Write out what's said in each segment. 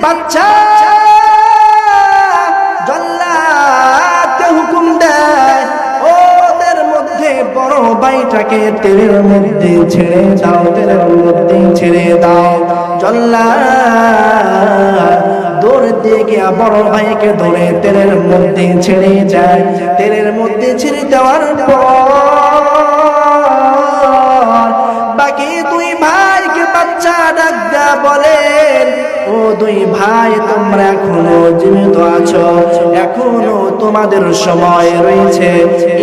বাচ্চা জল্লাদকে হুকুম দেয়, ওদের মধ্যে বড় ভাইটাকে তেলের মধ্যে ছেড়ে দাও, তেলের মধ্যে ছেড়ে দাও। জল্লাদ দৌড় দিয়ে গিয়া বড় ভাইকে ধরে তেলের মধ্যে ছেড়ে যায়। তেলের মধ্যে ছেড়ে দেওয়ার পর বাকি দুই ভাইকে বাচ্চা ডাক দেয়া বলেন, ও দুই ভাই, তোমরা এখনো জীবিত আছো, এখনো তোমাদের সময় রয়েছে,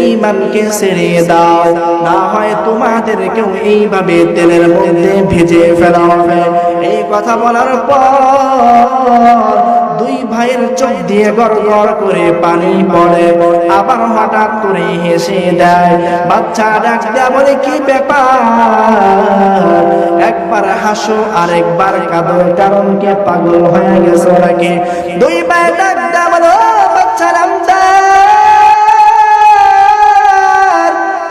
ঈমানকে ছেড়ে দাও, না হয় তোমাদেরকেও এইভাবে তেলের মধ্যে ভেজে ফেলা হবে। এই কথা বলার পর দুই ভাইয়ের চোখ দিয়ে গড় গড় করে পানি পড়ে, আবার হঠাৎ করে হেসে দেয়। বাচ্চা ডাক দেয়া বলে, কি ব্যাপার, একবার হাসো আর একবার কাঁদো, কারণ কে পাগল হয়ে গেছো নাকি? দুই ভাই ডাক দেয়া বলে, বাচ্চা রামদার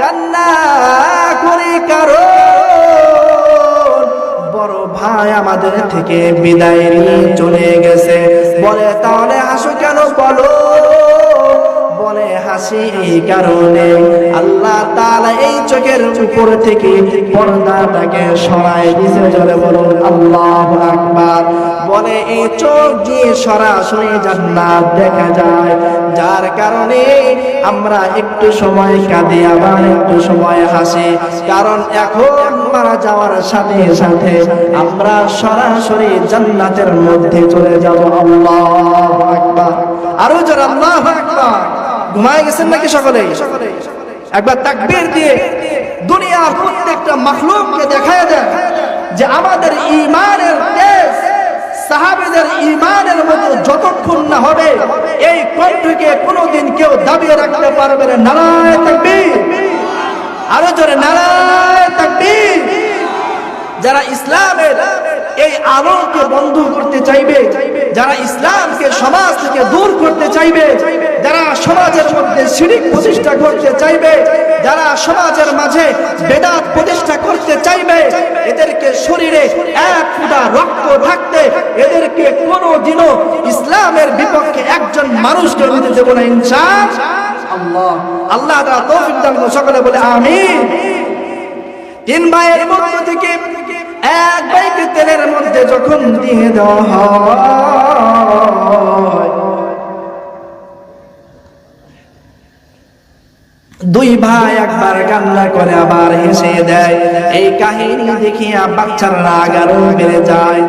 কান্না করে কারণ বড় ভাই আমাদের থেকে বিদায় নিয়ে চলে গেছে। বলে, তাহলে হাসো কেন বলো? বলে, হাসি এই কারণে আল্লাহ তাআলা এই চোখের উপর থেকে পর্দাটাকে সরাই দিয়েছে। জোরে বলুন আল্লাহু আকবার। বলে, এই চোখ দিয়ে সরাসরি জান্নাত দেখা যায়, যার কারণে আমরা একটু সময় কাঁদি, আবার একটু সময় হাসি, কারণ এখন মারা যাওয়ার সাথে সাথে আমরা সরাসরি জান্নাতের মধ্যে চলে যাব। আল্লাহু আকবার। আরো জোরে আল্লাহু আকবার। ঘুমায় গেছেন নাকি সকলে? একবার তাকবীর দিয়ে দুনিয়ার প্রত্যেকটা মাখলুককে দেখায় দেন যে আমাদের ঈমানের তেজ সাহাবীদের ঈমানের মতো যতক্ষণ না হবে, এই কণ্ঠকে কোনোদিন কেউ দাবিয়ে রাখতে পারবে না। নারায়ে তাকবীর। আরো জোরে নারায়ে তাকবীর। যারা ইসলামের এই আলোকে বন্ধ করতে চাইবে, যারা ইসলামকে সমাজ থেকে দূর করতে চাইবে, যারা সমাজের মধ্যে শিরক প্রতিষ্ঠা করতে চাইবে, যারা সমাজের মাঝে বেদাত প্রতিষ্ঠা করতে চাইবে, এদেরকে শরীরে এক ফোঁটা রক্ত থাকতে এদেরকে কোনোদিনও ইসলামের বিপক্ষে একজন মানুষকে নিতে দেব না ইনশাআল্লাহ। আল্লাহ তাআলা তৌফিক দান করুন। সকলে বলে আমিন। তিন ভাইয়ের মধ্য থেকে এক ভাইকে তেলের মধ্যে যখন দিয়ে দেওয়া হয়, দুই ভাই একবার কান্না করে আবার হেসে দেয়। এই কাহিনী দেখিয়া বাচ্চার রাগ আরো বেড়ে যায়।